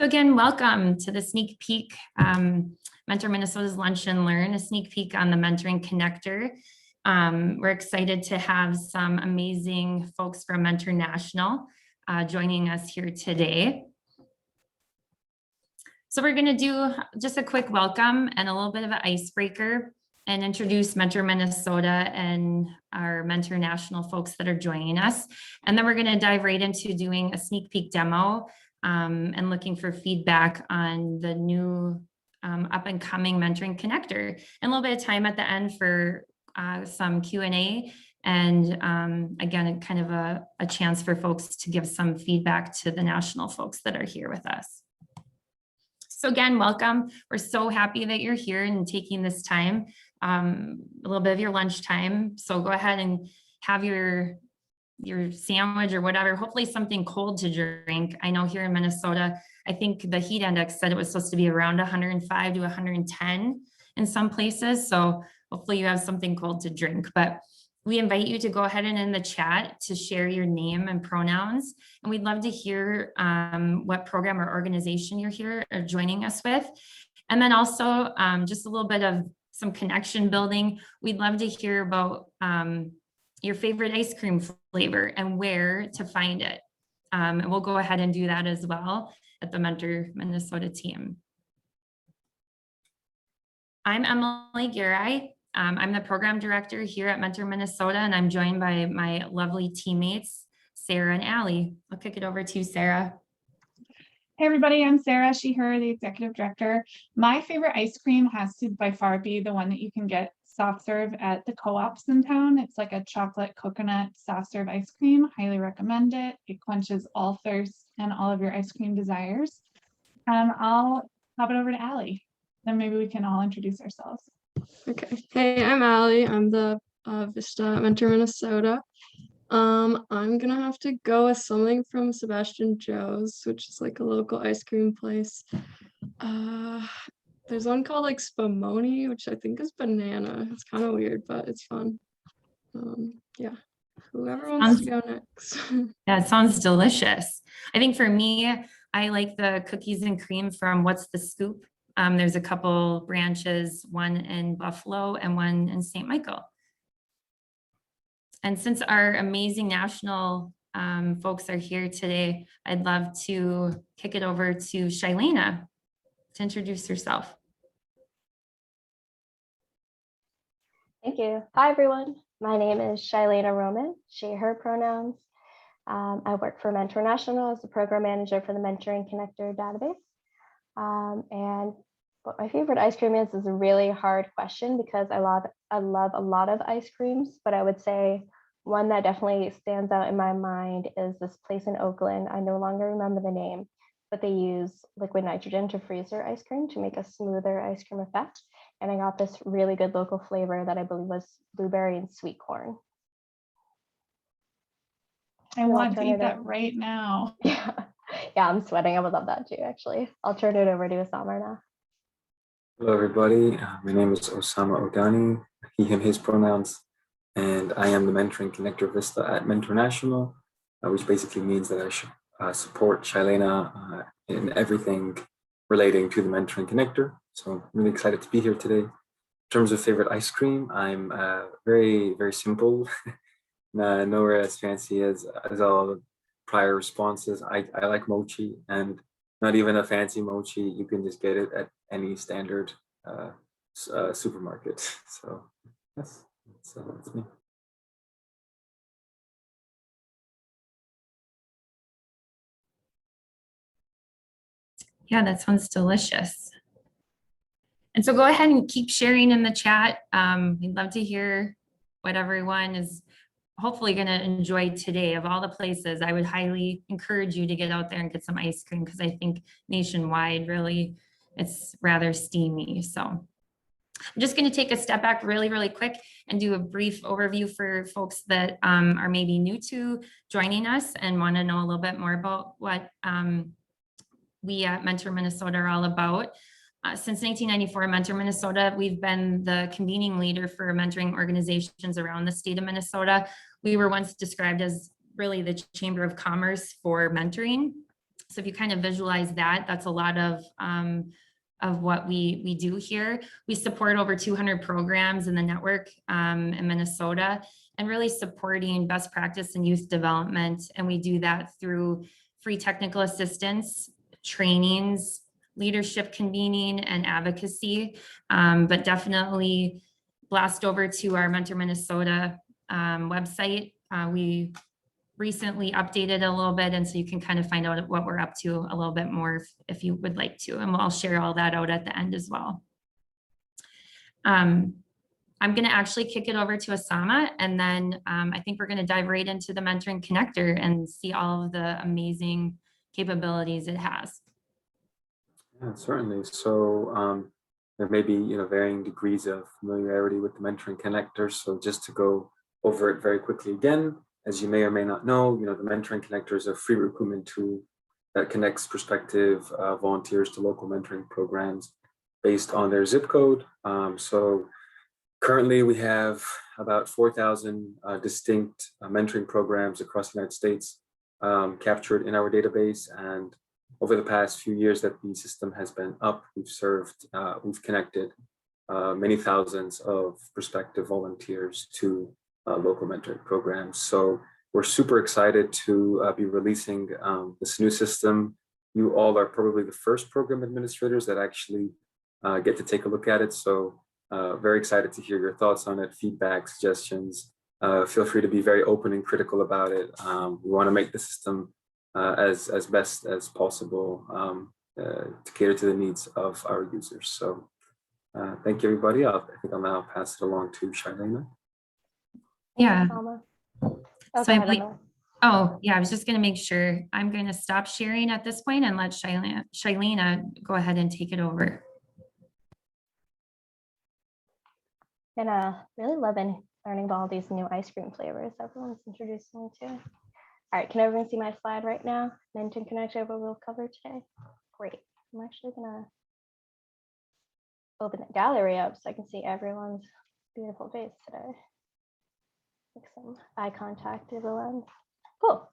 So again, welcome to the sneak peek, Mentor Minnesota's Lunch and Learn, a sneak peek on the Mentoring Connector. We're excited to have some amazing folks from Mentor National joining us here today. So we're going to do just a quick welcome and a little bit of an icebreaker and introduce Mentor Minnesota and our Mentor National folks that are joining us. And then we're going to dive right into doing a sneak peek demo and looking for feedback on the new up and coming Mentoring Connector, and a little bit of time at the end for some Q&A. And again, kind of a chance for folks to give some feedback to the national folks that are here with us. So again, welcome. We're so happy that you're here and taking this time, a little bit of your lunch time. So go ahead and have your sandwich or whatever, hopefully something cold to drink. I know here in Minnesota, I think the heat index said it was supposed to be around 105 to 110 in some places. So hopefully you have something cold to drink, but we invite you to go ahead and in the chat to share your name and pronouns. And we'd love to hear what program or organization you're here or joining us with. And then also just a little bit of some connection building. We'd love to hear about your favorite ice cream flavor and where to find it. And we'll go ahead and do that as well at the Mentor Minnesota team. I'm Emily Garai. I'm the program director here at Mentor Minnesota, and I'm joined by my lovely teammates, Sarah and Allie. I'll kick it over to you, Sarah. Hey everybody, I'm Sarah, she, her, the executive director. My favorite ice cream has to by far be the one that you can get soft serve at the co-ops in town. It's like a chocolate coconut soft serve ice cream. Highly recommend it. It quenches all thirst and all of your ice cream desires. I'll hop it over to Allie. Then maybe we can all introduce ourselves. Okay. Hey, I'm Allie. I'm the Vista Mentor Minnesota. I'm gonna have to go with something from Sebastian Joe's, which is like a local ice cream place. There's one called like Spumoni, which I think is banana. It's kind of weird, but it's fun. Yeah, whoever wants to go next. Yeah, it sounds delicious. I think for me, I like the cookies and cream from What's the Scoop. There's a couple branches, one in Buffalo and one in St. Michael. And since our amazing national folks are here today, I'd love to kick it over to Shylana to introduce herself. Thank you. Hi, everyone. My name is Shylana Roman, she, her pronouns. I work for Mentor National as the program manager for the Mentoring Connector database. And what my favorite ice cream is a really hard question because I love a lot of ice creams, but I would say one that definitely stands out in my mind is this place in Oakland. I no longer remember the name, but they use liquid nitrogen to freeze their ice cream to make a smoother ice cream effect. And I got this really good local flavor that I believe was blueberry and sweet corn. I want to eat that right now. Yeah, I'm sweating. I would love that too, actually. I'll turn it over to Oussama now. Hello, everybody. My name is Oussama Ouadani, he, him, his pronouns, and I am the Mentoring Connector Vista at Mentor National, which basically means that I should support Shylana in everything relating to the Mentoring Connector. So I'm really excited to be here today. In terms of favorite ice cream, I'm very, very simple. Nowhere as fancy as all the prior responses. I like mochi, and not even a fancy mochi. You can just get it at any standard supermarket. So yes, that's me. Yeah, that sounds delicious. And so go ahead and keep sharing in the chat. We'd love to hear what everyone is hopefully going to enjoy today. Of all the places, I would highly encourage you to get out there and get some ice cream, because I think nationwide, really, it's rather steamy. So I'm just going to take a step back really, really quick and do a brief overview for folks that are maybe new to joining us and want to know a little bit more about what we at Mentor Minnesota are all about. Since 1994, Mentor Minnesota, we've been the convening leader for mentoring organizations around the state of Minnesota. We were once described as really the Chamber of Commerce for mentoring. So if you kind of visualize that, that's a lot of what we do here. We support over 200 programs in the network in Minnesota, and really supporting best practice in youth development. And we do that through free technical assistance, trainings, leadership convening, and advocacy. But definitely blast over to our Mentor Minnesota website. We recently updated a little bit, and so you can kind of find out what we're up to a little bit more if you would like to, and I'll share all that out at the end as well. I'm going to actually kick it over to Oussama, and then I think we're going to dive right into the Mentoring Connector and see all of the amazing capabilities it has. Yeah, certainly. So there may be varying degrees of familiarity with the Mentoring Connector. So just to go over it very quickly again, as you may or may not know, the Mentoring Connector is a free recruitment tool that connects prospective volunteers to local mentoring programs based on their zip code. So currently we have about 4,000 distinct mentoring programs across the United States captured in our database. And over the past few years that the system has been up, we've connected many thousands of prospective volunteers to local mentoring programs. So we're super excited to be releasing this new system. You all are probably the first program administrators that actually get to take a look at it. So very excited to hear your thoughts on it, feedback, suggestions. Feel free to be very open and critical about it. We want to make the system as best as possible to cater to the needs of our users. So thank you, everybody. I think I'll now pass it along to Shylana. Yeah. Oh, So I was just going to make sure I'm going to stop sharing at this point and let Shylana go ahead and take it over. And really loving learning about all these new ice cream flavors everyone's introduced me to. All right, can everyone see my slide right now? Mentoring Connector, what we'll cover today. Great. I'm actually gonna open the gallery up so I can see everyone's beautiful face today. Make some eye contact, everyone. Cool.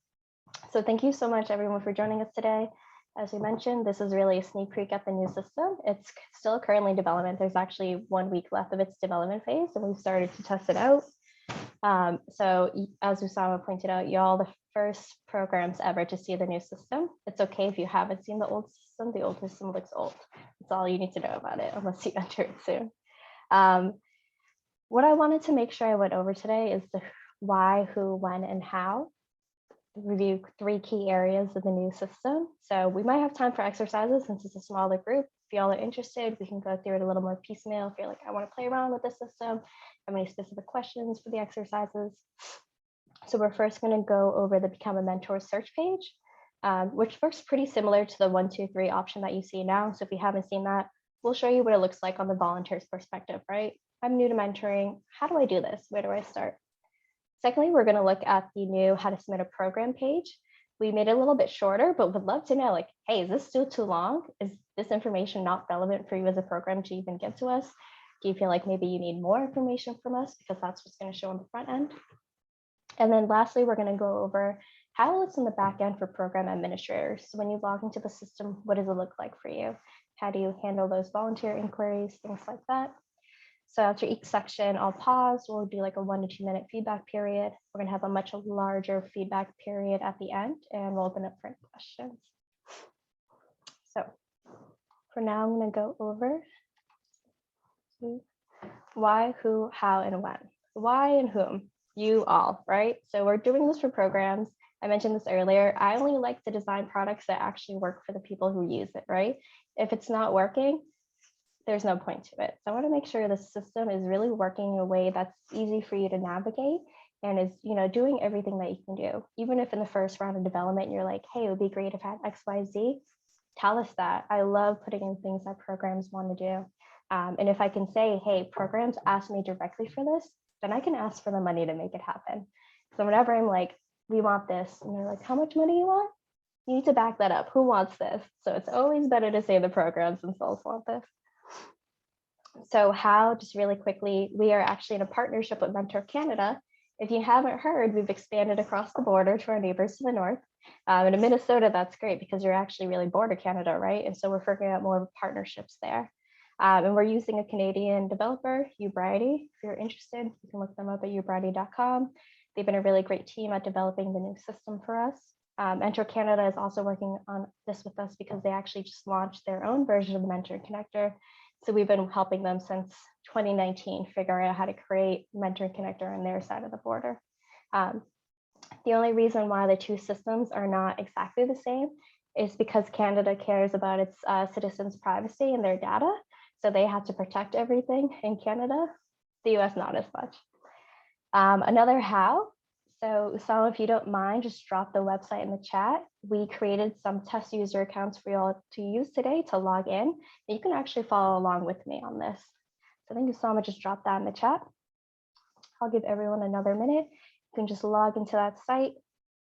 So thank you so much, everyone, for joining us today. As we mentioned, this is really a sneak peek at the new system. It's still currently in development. There's actually 1 week left of its development phase, and we've started to test it out. So as Oussama pointed out, y'all the first programs ever to see the new system. It's okay if you haven't seen the old system. The old system looks old. That's all you need to know about it, unless you enter it soon. What I wanted to make sure I went over today is the why, who, when, and how. Review 3 key areas of the new system. So we might have time for exercises since it's a smaller group. If y'all are interested, we can go through it a little more piecemeal. If you're like, I want to play around with the system, have any specific questions for the exercises. So we're first going to go over the Become a Mentor search page, which works pretty similar to the 1, 2, 3 option that you see now. So if you haven't seen that, we'll show you what it looks like on the volunteer's perspective, right? I'm new to mentoring. How do I do this? Where do I start? Secondly, we're going to look at the new How to Submit a Program page. We made it a little bit shorter, but would love to know, like, hey, is this still too long? Is this information not relevant for you as a program to even get to us? Do you feel like maybe you need more information from us? Because that's what's going to show on the front end. And then lastly, we're going to go over how it looks in the back end for program administrators. So when you log into the system, what does it look like for you? How do you handle those volunteer inquiries, things like that? So after each section, I'll pause. We'll do like a 1 to 2 minute feedback period. We're gonna have a much larger feedback period at the end, and we'll open up for questions. So for now, I'm gonna go over why, who, how, and when. Why and whom? You all, right? So we're doing this for programs. I mentioned this earlier. I only like to design products that actually work for the people who use it, right? If it's not working, there's no point to it. So I want to make sure the system is really working in a way that's easy for you to navigate and is, doing everything that you can do. Even if in the first round of development, you're like, hey, it would be great if I had X, Y, Z, tell us that. I love putting in things that programs want to do. And if I can say, hey, programs ask me directly for this, then I can ask for the money to make it happen. So whenever I'm like, we want this, and they're like, how much money you want? You need to back that up. Who wants this? So it's always better to say the programs themselves want this. So how, just really quickly, we are actually in a partnership with Mentor Canada, If you haven't heard, we've expanded across the border to our neighbors to the north. And in Minnesota, that's great because you're actually really border Canada, right? And so we're figuring out more partnerships there. And we're using a Canadian developer, Ouadani. If you're interested, you can look them up at ouadani.com. They've been a really great team at developing the new system for us. Mentor Canada is also working on this with us because they actually just launched their own version of the Mentoring Connector. So we've been helping them since 2019 figure out how to create Mentoring Connector on their side of the border. The only reason why the two systems are not exactly the same is because Canada cares about its citizens' privacy and their data. So they have to protect everything in Canada, the US not as much. Another how, so Oussama, if you don't mind, just drop the website in the chat. We created some test user accounts for you all to use today to log in. And you can actually follow along with me on this. So I think Oussama just dropped that in the chat. I'll give everyone another minute. You can just log into that site.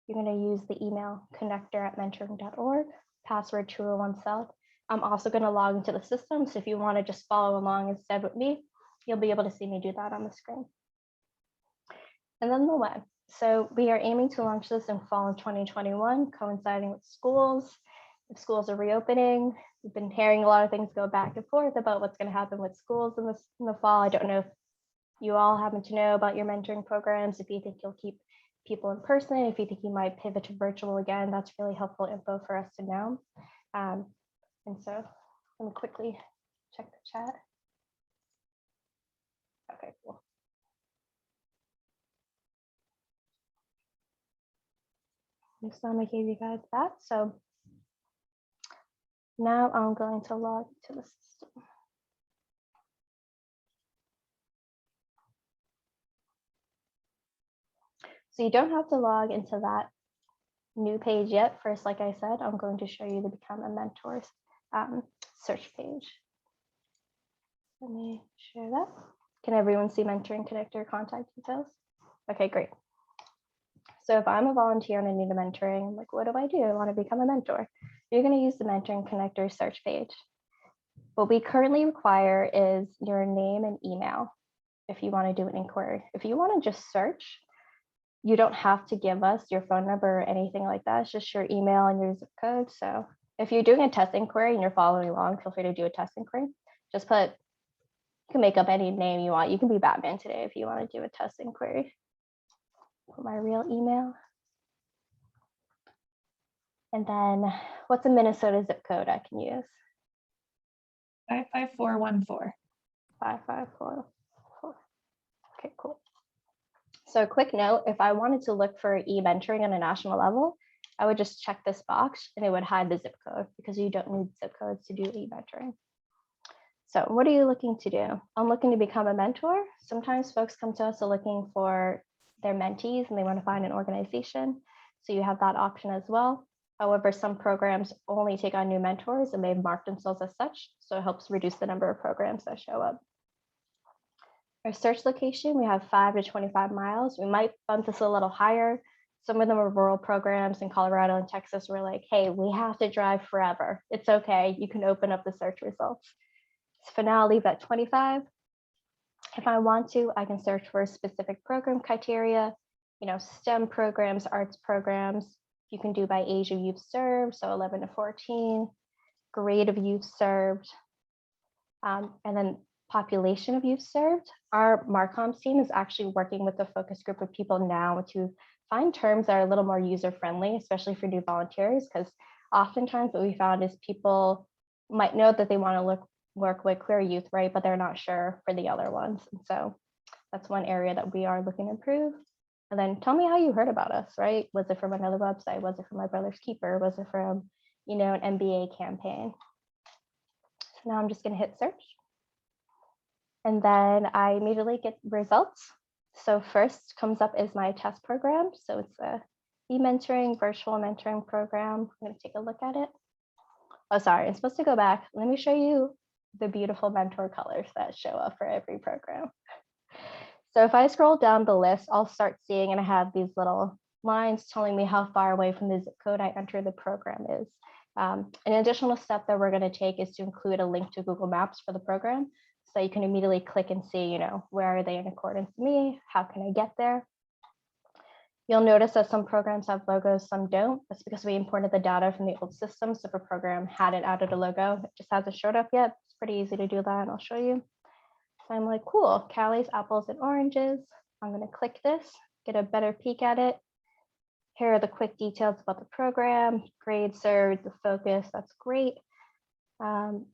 You're going to use the email connector@mentoring.org, password 201self. I'm also going to log into the system. So if you want to just follow along instead with me, you'll be able to see me do that on the screen. And then the web. So we are aiming to launch this in fall of 2021, coinciding with schools. If schools are reopening, we've been hearing a lot of things go back and forth about what's going to happen with schools in the fall. I don't know if you all happen to know about your mentoring programs, if you think you'll keep people in person, if you think you might pivot to virtual again, that's really helpful info for us to know. And so let me quickly check the chat. Okay, cool. Oussama gave you guys that. So now I'm going to log to the system. So you don't have to log into that new page yet. First, like I said, I'm going to show you the Become a Mentor search page. Let me share that. Can everyone see Mentoring Connector contact details? Okay, great. So if I'm a volunteer and I need a mentoring, I'm like, what do? I want to become a mentor. You're going to use the Mentoring Connector search page. What we currently require is your name and email if you want to do an inquiry. If you want to just search, you don't have to give us your phone number or anything like that. It's just your email and your zip code. So if you're doing a test inquiry and you're following along, feel free to do a test inquiry. Just you can make up any name you want. You can be Batman today if you want to do a test inquiry. Put my real email. And then what's a Minnesota zip code I can use? 55414. 55414. Okay, cool. So a quick note, if I wanted to look for e-mentoring on a national level, I would just check this box and it would hide the zip code because you don't need zip codes to do e-mentoring. So what are you looking to do? I'm looking to become a mentor. Sometimes folks come to us looking for their mentees and they want to find an organization. So you have that option as well. However, some programs only take on new mentors and they've marked themselves as such. So it helps reduce the number of programs that show up. Our search location, we have 5 to 25 miles. We might bump this a little higher. Some of them are rural programs in Colorado and Texas. We're like, hey, we have to drive forever. It's okay. You can open up the search results. So for now, I'll leave that 25. If I want to, I can search for a specific program criteria, STEM programs, arts programs. You can do by age of youth served, so 11 to 14, grade of youth served, and then population of youth served. Our Marcoms team is actually working with a focus group of people now to find terms that are a little more user-friendly, especially for new volunteers, because oftentimes what we found is people might know that they want to work with queer youth, right? But they're not sure for the other ones. And so that's one area that we are looking to improve. And then tell me how you heard about us, right? Was it from another website? Was it from My Brother's Keeper? Was it from, an MBA campaign? So now I'm just going to hit search. And then I immediately get results. So first comes up is my test program. So it's a e-mentoring, virtual mentoring program. I'm going to take a look at it. Oh, sorry, I'm supposed to go back. Let me show you the beautiful mentor colors that show up for every program. So if I scroll down the list, I'll start seeing, and I have these little lines telling me how far away from the zip code I enter the program is. An additional step that we're going to take is to include a link to Google Maps for the program. So you can immediately click and see, where are they in accordance to me? How can I get there? You'll notice that some programs have logos, some don't. That's because we imported the data from the old system. So if a program hadn't added a logo, it just hasn't showed up yet. It's pretty easy to do that, and I'll show you. So I'm like, cool, Cali's apples and oranges. I'm gonna click this, get a better peek at it. Here are the quick details about the program, grade served, the focus, that's great. I'm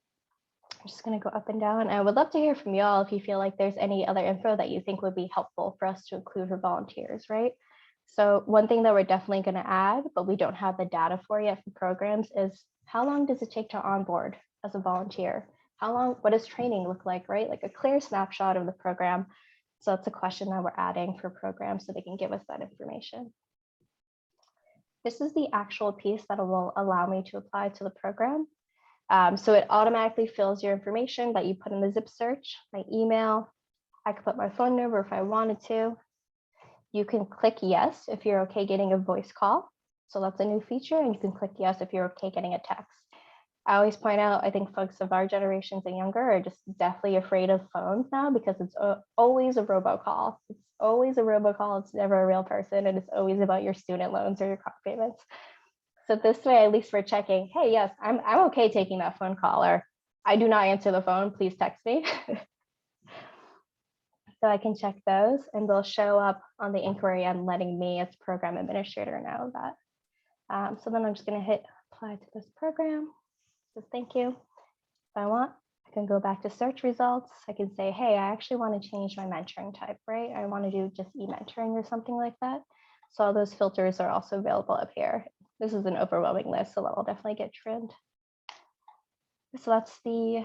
just gonna go up and down. I would love to hear from y'all if you feel like there's any other info that you think would be helpful for us to include for volunteers, right? So one thing that we're definitely gonna add, but we don't have the data for yet for programs is how long does it take to onboard as a volunteer? How long, what does training look like, right? Like a clear snapshot of the program. So that's a question that we're adding for programs so they can give us that information. This is the actual piece that will allow me to apply to the program. So it automatically fills your information that you put in the zip search, my email. I could put my phone number if I wanted to. You can click yes if you're okay getting a voice call. So that's a new feature, and you can click yes if you're okay getting a text. I always point out, I think folks of our generations and younger are just deathly afraid of phones now because it's always a robocall. It's always a robocall. It's never a real person, and it's always about your student loans or your car payments. So this way, at least we're checking, hey, yes, I'm okay taking that phone call, or I do not answer the phone, please text me. So I can check those, and they'll show up on the inquiry and letting me as program administrator know that. So then I'm just going to hit apply to this program. So thank you. If I want, I can go back to search results. I can say, hey, I actually want to change my mentoring type, right? I want to do just e-mentoring or something like that. So all those filters are also available up here. This is an overwhelming list, so that will definitely get trimmed. So that's the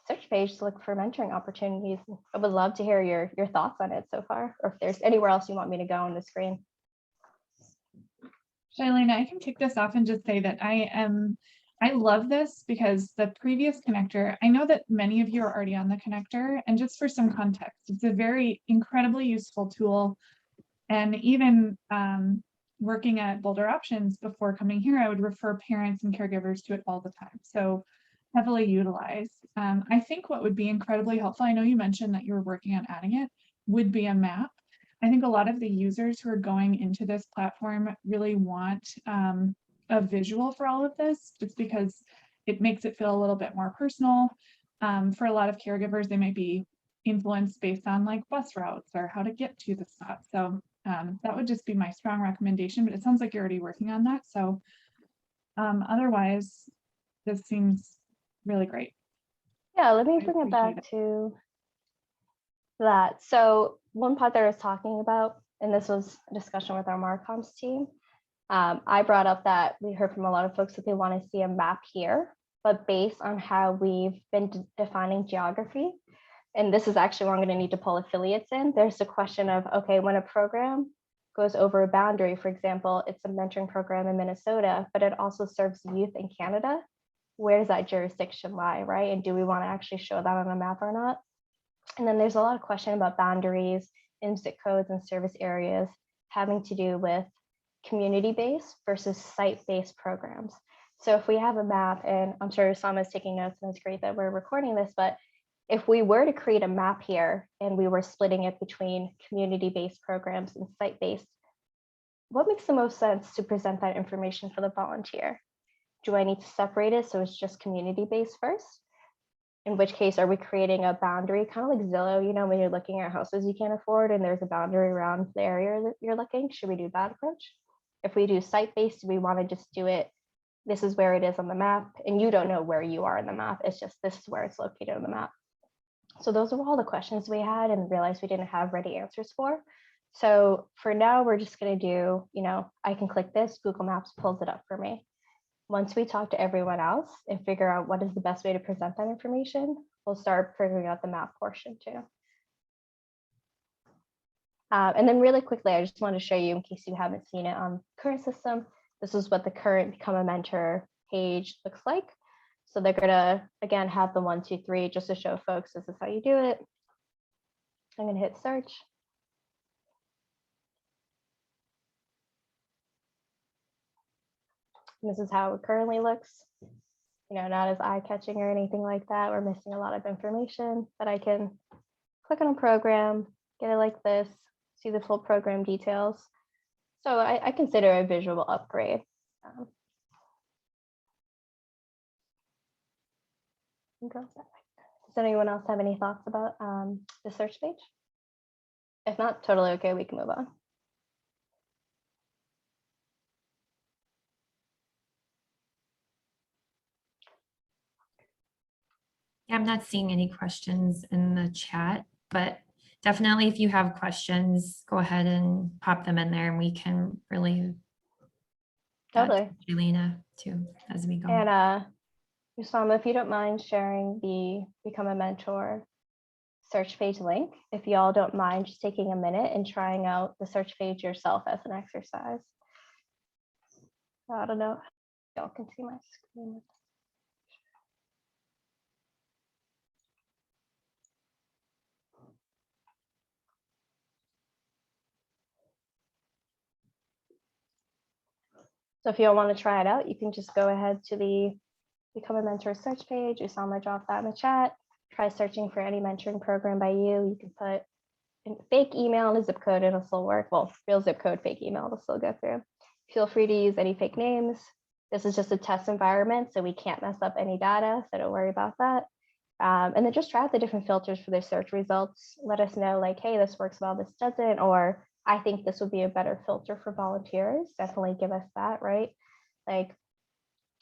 search page to look for mentoring opportunities. I would love to hear your thoughts on it so far, or if there's anywhere else you want me to go on the screen. Shylana, I can kick this off and just say that I love this because the previous connector, I know that many of you are already on the connector, and just for some context, it's a very incredibly useful tool. And even working at Boulder Options before coming here, I would refer parents and caregivers to it all the time. So heavily utilized. I think what would be incredibly helpful, I know you mentioned that you were working on adding it, would be a map. I think a lot of the users who are going into this platform really want a visual for all of this, just because it makes it feel a little bit more personal. For a lot of caregivers, they might be influenced based on like bus routes or how to get to the spot. So that would just be my strong recommendation, but it sounds like you're already working on that. So otherwise, this seems really great. Yeah, let me bring it back to that. So one part that I was talking about, and this was a discussion with our Marcoms team, I brought up that we heard from a lot of folks that they want to see a map here, but based on how we've been defining geography, and this is actually where I'm going to need to pull affiliates in, there's a question of, okay, when a program goes over a boundary, for example, it's a mentoring program in Minnesota, but it also serves youth in Canada, where does that jurisdiction lie, right? And do we want to actually show that on a map or not? And then there's a lot of question about boundaries, zip codes, and service areas having to do with community-based versus site-based programs. So if we have a map, and I'm sure Oussama is taking notes, and it's great that we're recording this, but if we were to create a map here and we were splitting it between community-based programs and site-based, what makes the most sense to present that information for the volunteer? Do I need to separate it so it's just community-based first? In which case, are we creating a boundary, kind of like Zillow, you know, when you're looking at houses you can't afford and there's a boundary around the area that you're looking? Should we do that approach? If we do site-based, do we want to just do it, this is where it is on the map, and you don't know where you are in the map, it's just this is where it's located on the map. So those are all the questions we had and realized we didn't have ready answers for. So for now, we're just going to do, you know, I can click this, Google Maps pulls it up for me. Once we talk to everyone else and figure out what is the best way to present that information, we'll start figuring out the map portion too. And then really quickly, I just want to show you, in case you haven't seen it on current system, this is what the current Become a Mentor page looks like. So they're gonna, again, have the 1, 2, 3, just to show folks this is how you do it. I'm gonna hit search. And this is how it currently looks. You know, not as eye-catching or anything like that. We're missing a lot of information, but I can click on a program, get it like this, see the full program details. So I consider a visual upgrade. Does anyone else have any thoughts about the search page? If not, totally okay, we can move on. Yeah, I'm not seeing any questions in the chat, but definitely if you have questions, go ahead and pop them in there and we can relay that to Totally. Shylana too as we go. And Oussama, if you don't mind sharing the Become a Mentor search page link, if y'all don't mind just taking a minute and trying out the search page yourself as an exercise. I don't know. Y'all can see my screen. So if you don't want to try it out, you can just go ahead to the Become a Mentor search page. Oussama dropped that in the chat. Try searching for any mentoring program by you. You can put a fake email and a zip code, it'll still work. Well, real zip code, fake email, it'll still go through. Feel free to use any fake names. This is just a test environment, so we can't mess up any data, so don't worry about that. And then just try out the different filters for their search results. Let us know like, hey, this works well, this doesn't, or I think this would be a better filter for volunteers. Definitely give us that, right? Like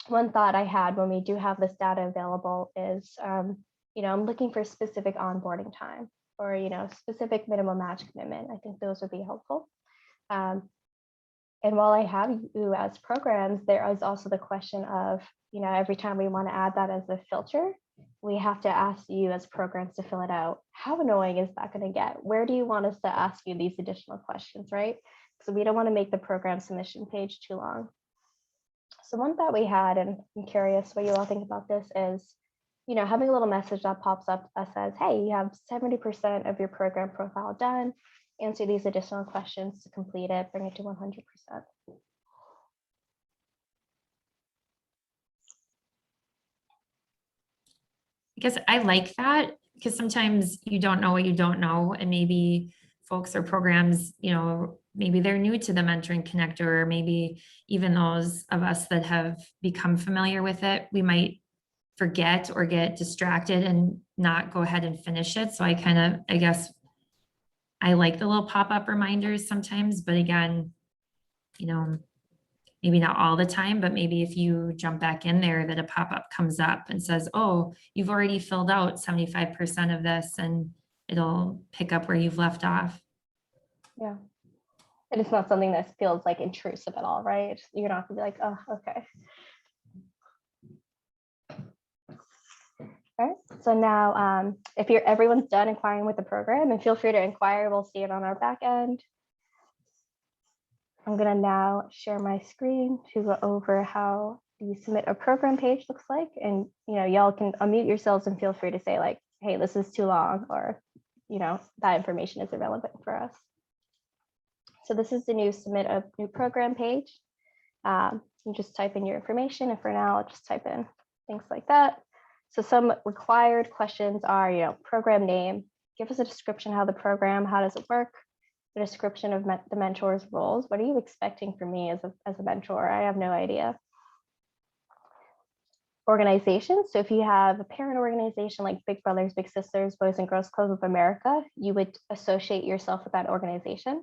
one thought I had when we do have this data available is, I'm looking for specific onboarding time or, specific minimum match commitment. I think those would be helpful. And while I have you as programs, there is also the question of, every time we want to add that as a filter, we have to ask you as programs to fill it out. How annoying is that going to get? Where do you want us to ask you these additional questions, right? So we don't want to make the program submission page too long. So one thought we had, and I'm curious what you all think about this, is, having a little message that pops up that says, hey, you have 70% of your program profile done. Answer these additional questions to complete it, bring it to 100%. I guess I like that because sometimes you don't know what you don't know, and maybe folks or programs, maybe they're new to the Mentoring Connector, or maybe even those of us that have become familiar with it, we might forget or get distracted and not go ahead and finish it. So I guess I like the little pop-up reminders sometimes, but again, maybe not all the time, but maybe if you jump back in there, that a pop-up comes up and says, oh, you've already filled out 75% of this, and it'll pick up where you've left off. Yeah. And it's not something that feels like intrusive at all, right? You're not gonna be like, oh, okay. All right, so now if everyone's done inquiring with the program, and feel free to inquire, we'll see it on our back end. I'm gonna now share my screen to go over how the submit a program page looks like. And y'all can unmute yourselves and feel free to say like, hey, this is too long, or that information is irrelevant for us. So this is the new submit a new program page. You just type in your information, and for now, I'll just type in things like that. So some required questions are, program name, give us a description how the program, how does it work? The description of the mentor's roles. What are you expecting from me as a mentor? I have no idea. Organization. So if you have a parent organization like Big Brothers Big Sisters, Boys and Girls Club of America, you would associate yourself with that organization.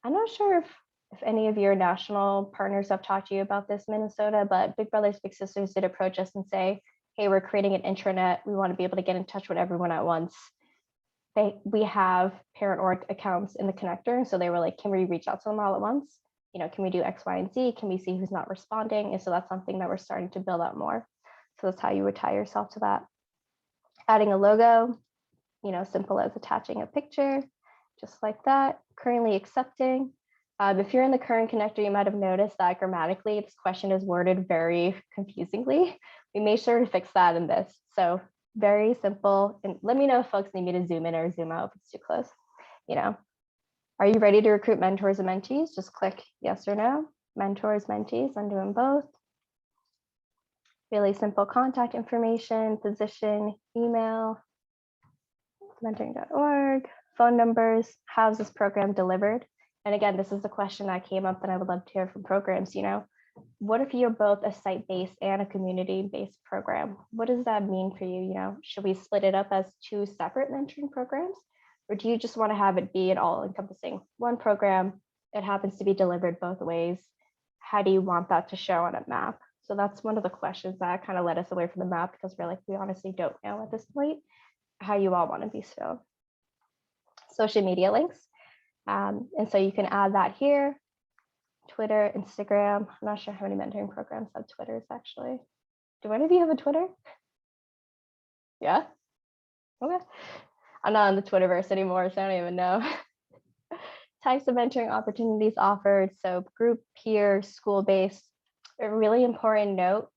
I'm not sure if any of your national partners have talked to you about this, Minnesota, but Big Brothers Big Sisters did approach us and say, hey, we're creating an intranet. We want to be able to get in touch with everyone at once. We have parent org accounts in the connector. So they were like, can we reach out to them all at once? Can we do X, Y, and Z? Can we see who's not responding? And so that's something that we're starting to build out more. So that's how you would tie yourself to that. Adding a logo, simple as attaching a picture, just like that. Currently accepting. If you're in the current connector, you might have noticed that grammatically, this question is worded very confusingly. We made sure to fix that in this. So very simple. And let me know if folks need me to zoom in or zoom out if it's too close. Are you ready to recruit mentors and mentees? Just click yes or no. Mentors, mentees, I'm doing both. Really simple contact information, position, email, mentoring.org, phone numbers, how's this program delivered? And again, this is a question that came up that I would love to hear from programs, what if you're both a site-based and a community-based program? What does that mean for you? Should we split it up as 2 separate mentoring programs? Or do you just want to have it be an all-encompassing one program? It happens to be delivered both ways. How do you want that to show on a map? So that's one of the questions that kind of led us away from the map, because we're like, we honestly don't know at this point how you all want to be shown. Social media links. And so you can add that here. Twitter, Instagram. I'm not sure how many mentoring programs have Twitters actually. Do any of you have a Twitter? Yeah? Okay. I'm not on the Twitterverse anymore, so I don't even know. Types of mentoring opportunities offered. So group, peer, school-based. A really important note,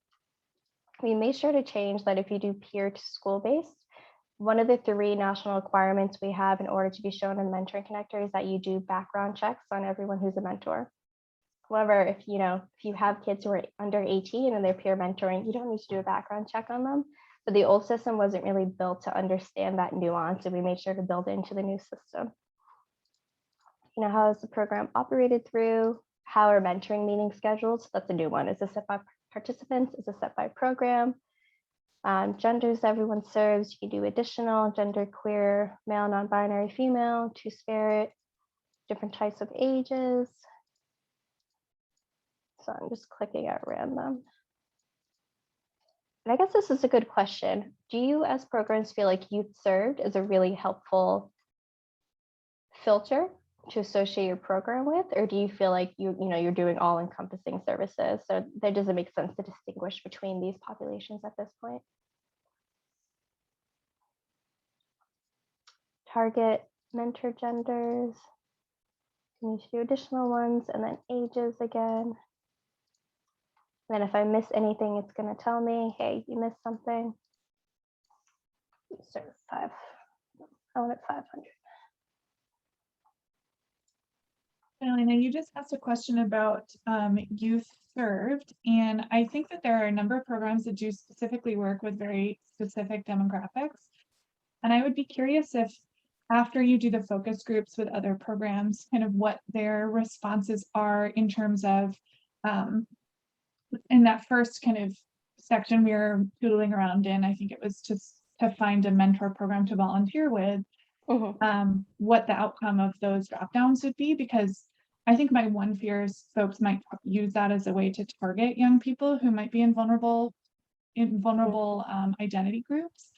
we made sure to change that if you do peer to school-based, one of the 3 national requirements we have in order to be shown in the Mentoring Connector is that you do background checks on everyone who's a mentor. However, if you have kids who are under 18 and they're peer mentoring, you don't need to do a background check on them. But the old system wasn't really built to understand that nuance, and we made sure to build it into the new system. How is the program operated through? How are mentoring meetings scheduled? So that's a new one. Is it set by participants? Is it set by program? Genders everyone serves. You can do additional, gender queer, male, non-binary, female, two-spirit, different types of ages. So I'm just clicking at random. And I guess this is a good question. Do you as programs feel like youth served is a really helpful filter to associate your program with, or do you feel like you're doing all encompassing services? So that doesn't make sense to distinguish between these populations at this point. Target mentor genders. You need to do additional ones, and then ages again. And then if I miss anything, it's going to tell me, hey, you missed something. Start with 5. I want it 500. Shylana, you just asked a question about youth served, and I think that there are a number of programs that do specifically work with very specific demographics. And I would be curious if after you do the focus groups with other programs, kind of what their responses are in terms of in that first kind of section we were doodling around in, I think it was just to find a mentor program to volunteer with, what the outcome of those drop downs would be, because I think my one fear is folks might use that as a way to target young people who might be in vulnerable identity groups.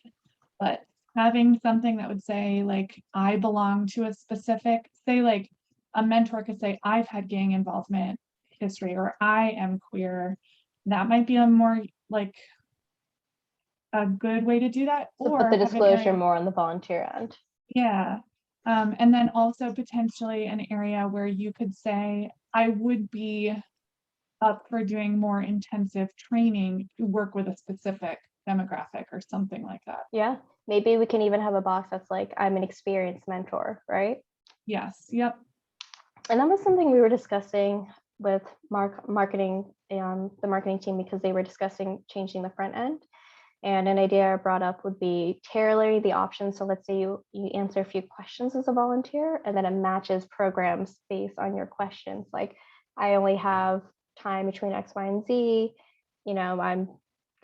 But having something that would say, like, I belong to a specific, say, like a mentor could say, I've had gang involvement history, or I am queer. That might be a more like a good way to do that. So or put the have an disclosure area- more on the volunteer end. Yeah. And then also potentially an area where you could say, I would be up for doing more intensive training to work with a specific demographic or something like that. Yeah, maybe we can even have a box that's like, I'm an experienced mentor, right? Yes. Yep. And that was something we were discussing with marketing and the marketing team, because they were discussing changing the front end. And an idea I brought up would be tailoring the options. So let's say you answer a few questions as a volunteer, and then it matches programs based on your questions. Like, I only have time between X, Y, and Z. I'm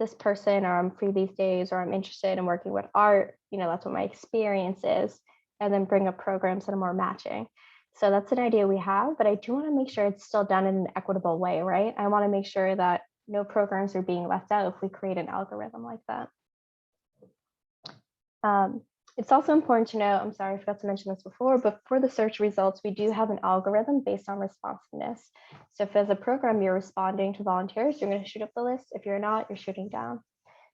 this person, or I'm free these days, or I'm interested in working with art. That's what my experience is. And then bring up programs that are more matching. So that's an idea we have, but I do want to make sure it's still done in an equitable way, right? I want to make sure that no programs are being left out if we create an algorithm like that. It's also important to know, I'm sorry, I forgot to mention this before, but for the search results, we do have an algorithm based on responsiveness. So if as a program you're responding to volunteers, you're going to shoot up the list. If you're not, you're shooting down.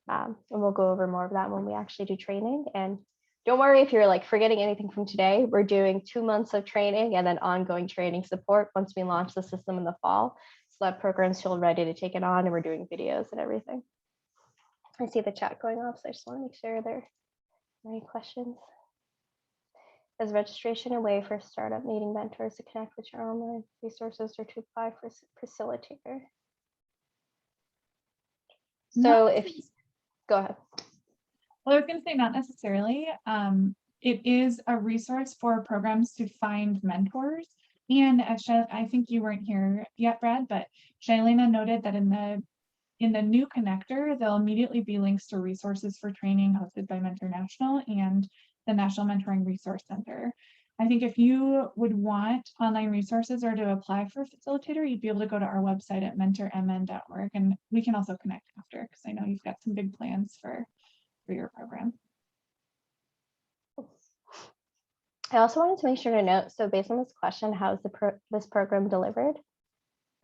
And we'll go over more of that when we actually do training. And don't worry if you're like forgetting anything from today. We're doing 2 months of training and then ongoing training support once we launch the system in the fall, so that programs feel ready to take it on, and we're doing videos and everything. I see the chat going off, so I just want to make sure there are any questions. Is registration a way for a startup needing mentors to connect with your online resources, or to apply for facilitator? So if you go ahead. Well, I was going to say not necessarily. It is a resource for programs to find mentors. And I think you weren't here yet, Brad, but Shylana noted that in the new connector, there'll immediately be links to resources for training hosted by Mentor National and the National Mentoring Resource Center. I think if you would want online resources or to apply for a facilitator, you'd be able to go to our website at mentormn.org, and we can also connect after, because I know you've got some big plans for your program. I also wanted to make sure to note, so based on this question, how is this program delivered?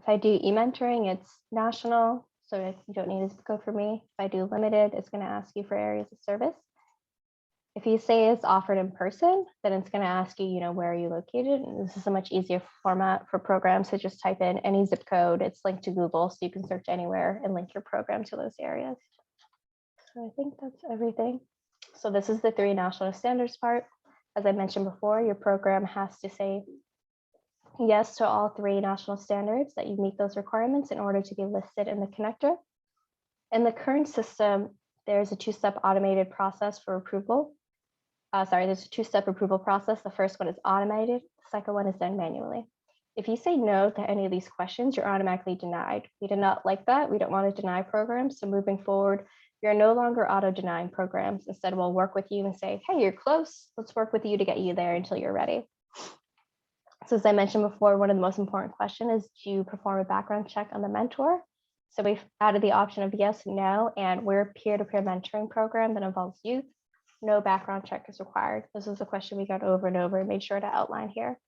If I do e-mentoring, it's national, so you don't need to go for me. If I do limited, it's going to ask you for areas of service. If you say it's offered in person, then it's going to ask you, where are you located? And this is a much easier format for programs to just type in any zip code. It's linked to Google, so you can search anywhere and link your program to those areas. So I think that's everything. So this is the 3 national standards part. As I mentioned before, your program has to say yes to all 3 national standards, that you meet those requirements in order to be listed in the connector. In the current system, there's a 2-step automated process for approval. There's a 2-step approval process. The first one is automated. The second one is done manually. If you say no to any of these questions, you're automatically denied. We do not like that. We don't want to deny programs. So moving forward, you're no longer auto-denying programs. Instead, we'll work with you and say, hey, you're close. Let's work with you to get you there until you're ready. So as I mentioned before, one of the most important questions is, do you perform a background check on the mentor? So we've added the option of yes and no, and we're a peer-to-peer mentoring program that involves youth. No background check is required. This is a question we got over and over and made sure to outline here.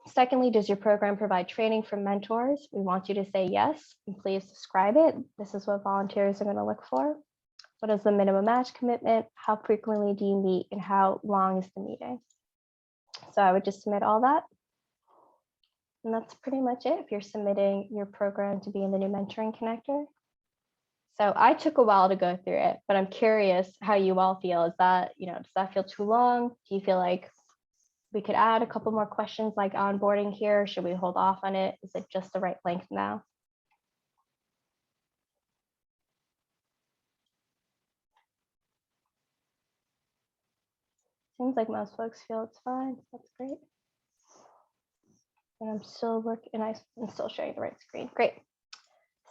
Secondly, does your program provide training for mentors? We want you to say yes, and please describe it. This is what volunteers are going to look for. What is the minimum match commitment? How frequently do you meet, and how long is the meeting? So I would just submit all that. And that's pretty much it if you're submitting your program to be in the new mentoring connector. So I took a while to go through it, but I'm curious how you all feel. Is that, does that feel too long? Do you feel like we could add a couple more questions like onboarding here? Should we hold off on it? Is it just the right length now? Seems like most folks feel it's fine. That's great. And I'm still sharing the right screen. Great.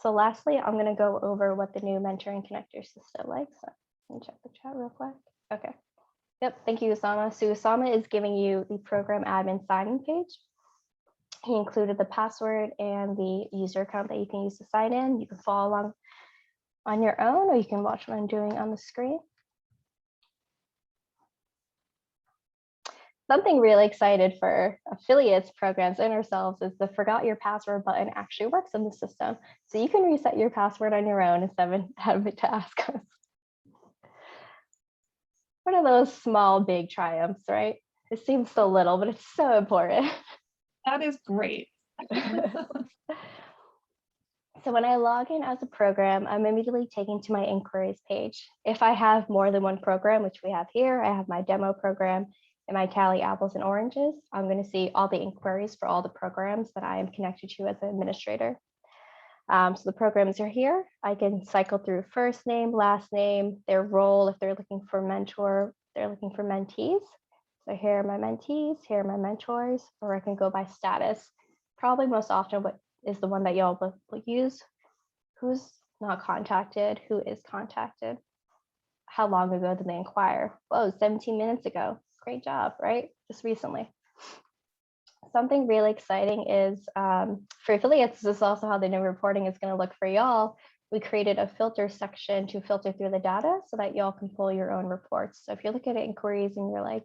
So lastly, I'm going to go over what the new mentoring connector system like. So let me check the chat real quick. Okay. Yep. Thank you, Oussama. So Oussama is giving you the program admin sign-in page. He included the password and the user account that you can use to sign in. You can follow along on your own, or you can watch what I'm doing on the screen. Something really excited for affiliates, programs, and ourselves is the forgot your password button actually works in the system. So you can reset your password on your own instead of having to ask us. One of those small, big triumphs, right? It seems so little, but it's so important. That is great. So when I log in as a program, I'm immediately taken to my inquiries page. If I have more than one program, which we have here, I have my demo program and my Cali apples and oranges. I'm going to see all the inquiries for all the programs that I am connected to as an administrator. So the programs are here. I can cycle through first name, last name, their role, if they're looking for mentor, they're looking for mentees. So here are my mentees, here are my mentors, or I can go by status. Probably most often what is the one that y'all will use. Who's not contacted, who is contacted? How long ago did they inquire? Whoa, 17 minutes ago. Great job, right? Just recently. Something really exciting is for affiliates, this is also how the new reporting is going to look for y'all. We created a filter section to filter through the data so that y'all can pull your own reports. So if you look at inquiries and you're like,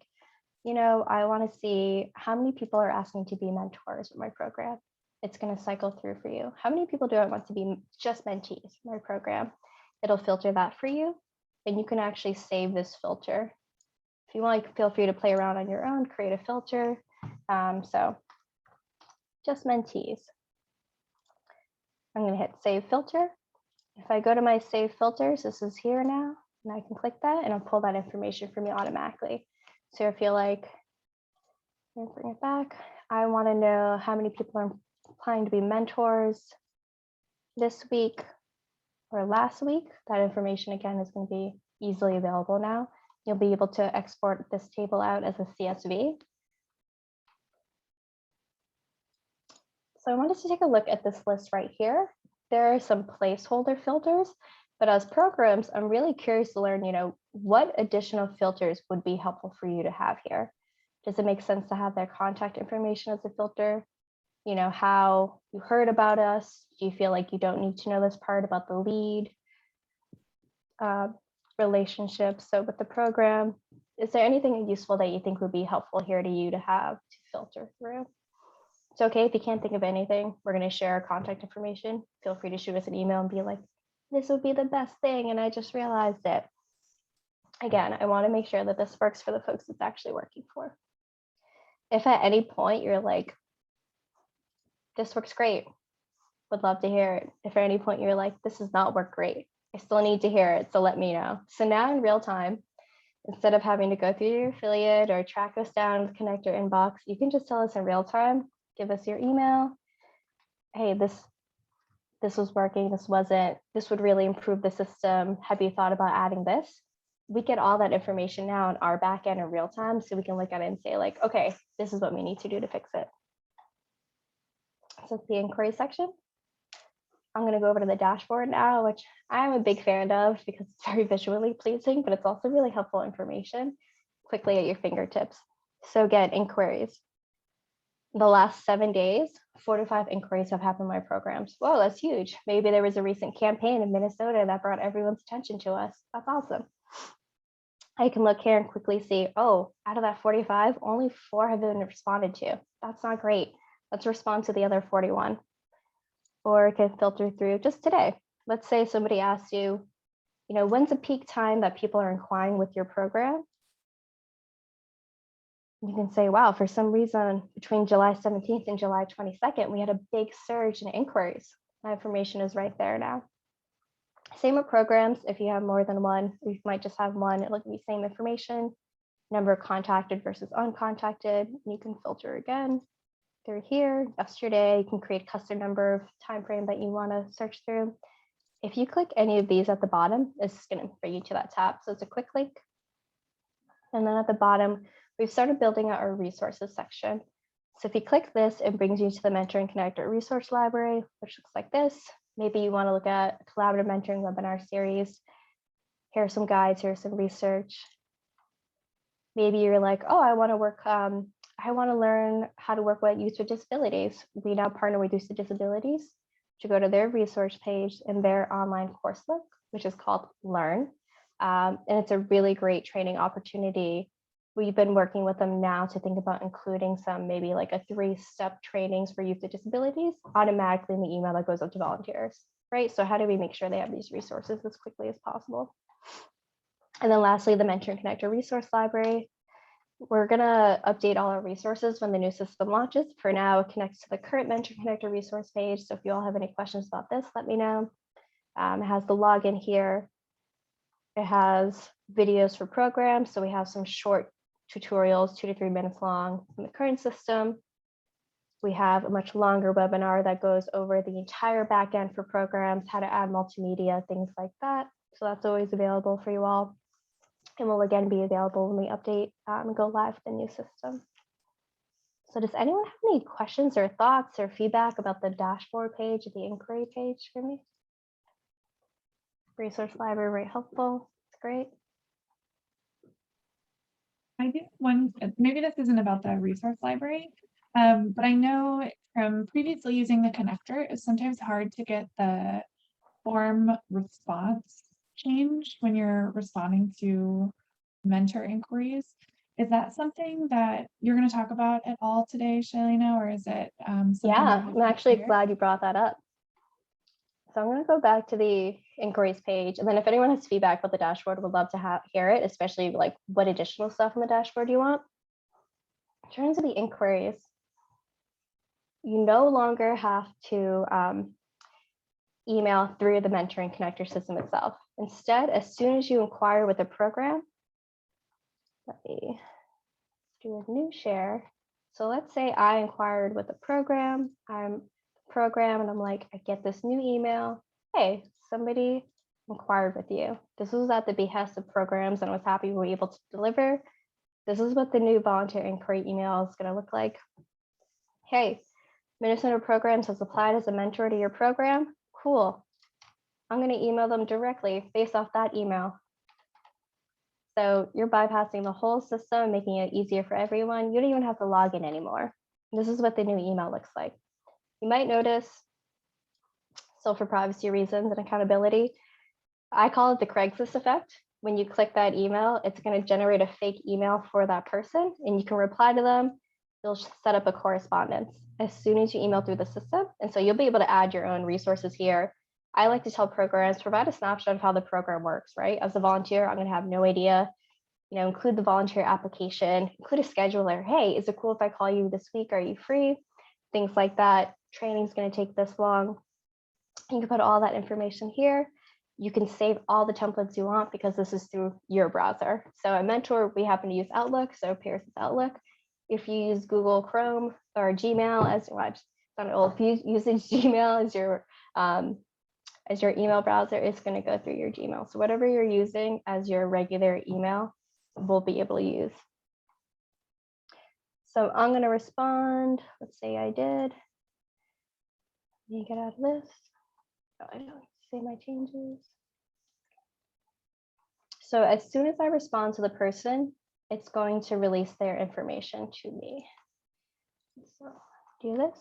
I want to see how many people are asking to be mentors in my program, it's going to cycle through for you. How many people do I want to be just mentees in my program? It'll filter that for you, and you can actually save this filter. If you want, feel free to play around on your own, create a filter. So just mentees. I'm going to hit save filter. If I go to my save filters, this is here now, and I can click that and it'll pull that information for me automatically. So I feel like, bring it back. I want to know how many people are applying to be mentors this week or last week. That information again is going to be easily available now. You'll be able to export this table out as a CSV. So I wanted to take a look at this list right here. There are some placeholder filters, but as programs, I'm really curious to learn, what additional filters would be helpful for you to have here. Does it make sense to have their contact information as a filter? How you heard about us? Do you feel like you don't need to know this part about the lead relationship? So with the program, is there anything useful that you think would be helpful here to you to have to filter through? It's okay if you can't think of anything. We're going to share our contact information. Feel free to shoot us an email and be like, this would be the best thing, and I just realized it. Again, I want to make sure that this works for the folks it's actually working for. If at any point you're like, this works great, would love to hear it. If at any point you're like, this does not work great, I still need to hear it, so let me know. So now in real time, instead of having to go through your affiliate or track us down the connector inbox, you can just tell us in real time, give us your email. Hey, this was working, this wasn't, this would really improve the system. Have you thought about adding this? We get all that information now in our backend in real time, so we can look at it and say like, okay, this is what we need to do to fix it. So it's the inquiry section. I'm going to go over to the dashboard now, which I'm a big fan of because it's very visually pleasing, but it's also really helpful information quickly at your fingertips. So again, inquiries. The last 7 days, 4 to 5 inquiries have happened in my programs. Whoa, that's huge. Maybe there was a recent campaign in Minnesota that brought everyone's attention to us. That's awesome. I can look here and quickly see, oh, out of that 45, only 4 have been responded to. That's not great. Let's respond to the other 41. Or I can filter through just today. Let's say somebody asks you, when's a peak time that people are inquiring with your program? You can say, wow, for some reason, between July 17th and July 22nd, we had a big surge in inquiries. My information is right there now. Same with programs. If you have more than one, you might just have one. It'll give you same information, number contacted versus uncontacted. You can filter again through here. Yesterday, you can create custom number of time frame that you want to search through. If you click any of these at the bottom, it's going to bring you to that tab. So it's a quick link. And then at the bottom, we've started building out our resources section. So if you click this, it brings you to the Mentoring Connector resource library, which looks like this. Maybe you want to look at a collaborative mentoring webinar series. Here are some guides, here's some research. Maybe you're like, oh, I want to learn how to work with youth with disabilities. We now partner with Youth with Disabilities to go to their resource page and their online course book, which is called Learn. And it's a really great training opportunity. We've been working with them now to think about including some maybe like a 3-step trainings for youth with disabilities automatically in the email that goes out to volunteers, right? So how do we make sure they have these resources as quickly as possible? And then lastly, the Mentoring Connector resource library. We're gonna update all our resources when the new system launches. For now, it connects to the current Mentoring Connector resource page. So if you all have any questions about this, let me know. It has the login here. It has videos for programs. So we have some short tutorials, 2 to 3 minutes long from the current system. We have a much longer webinar that goes over the entire backend for programs, how to add multimedia, things like that. So that's always available for you all. And will again be available when we update and go live with the new system. So does anyone have any questions or thoughts or feedback about the dashboard page or the inquiry page for me? Resource library, very helpful. It's great. I did one, maybe this isn't about the resource library, but I know from previously using the connector, it's sometimes hard to get the form response changed when you're responding to mentor inquiries. Is that something that you're going to talk about at all today, Shylana, or is it Yeah, I'm actually glad you brought that up. So I'm going to go back to the inquiries page, and then if anyone has feedback about the dashboard, would love to hear it, especially like what additional stuff on the dashboard you want. In terms of the inquiries, you no longer have to email through the mentoring connector system itself. Instead, as soon as you inquire with a program, let me do a new share. So let's say I inquired with a program, and I'm like, I get this new email. Hey, somebody inquired with you. This was at the behest of programs and I was happy we were able to deliver. This is what the new volunteer inquiry email is going to look like. Hey, Minnesota Programs has applied as a mentor to your program. Cool. I'm going to email them directly based off that email. So you're bypassing the whole system, making it easier for everyone. You don't even have to log in anymore. This is what the new email looks like. You might notice, so for privacy reasons and accountability, I call it the Craigslist effect. When you click that email, it's going to generate a fake email for that person, and you can reply to them. You'll set up a correspondence as soon as you email through the system. And so you'll be able to add your own resources here. I like to tell programs, provide a snapshot of how the program works, right? As a volunteer, I'm going to have no idea, include the volunteer application, include a scheduler. Hey, is it cool if I call you this week? Are you free? Things like that. Training's going to take this long. You can put all that information here. You can save all the templates you want because this is through your browser. So at Mentor, we happen to use Outlook, so Pierce is Outlook. If you use Google Chrome or Gmail as if you use Gmail as your email browser, it's going to go through your Gmail. So whatever you're using as your regular email, we'll be able to use. So I'm going to respond. Let's say I did. Let me get out of this. Oh, I don't say my changes. So as soon as I respond to the person, it's going to release their information to me. So do this.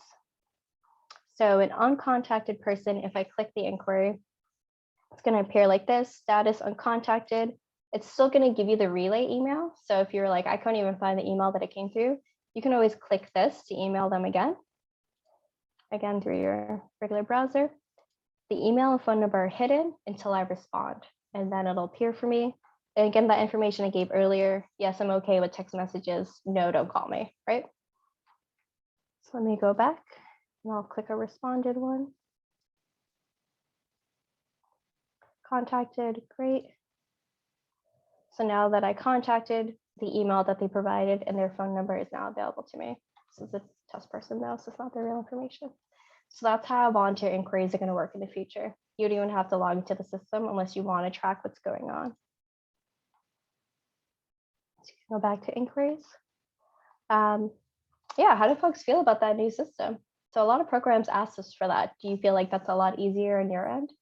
So an uncontacted person, if I click the inquiry, it's going to appear like this, status uncontacted. It's still going to give you the relay email. So if you're like, I couldn't even find the email that it came through, you can always click this to email them again through your regular browser. The email and phone number are hidden until I respond, and then it'll appear for me. And again, that information I gave earlier, yes, I'm okay with text messages. No, don't call me, right? So let me go back and I'll click a responded one. Contacted, great. So now that I contacted, the email that they provided and their phone number is now available to me. This is a test person though, so it's not their real information. So that's how volunteer inquiries are going to work in the future. You don't even have to log into the system unless you want to track what's going on. So you can go back to inquiries. Yeah, how do folks feel about that new system? So a lot of programs ask us for that. Do you feel like that's a lot easier on your end?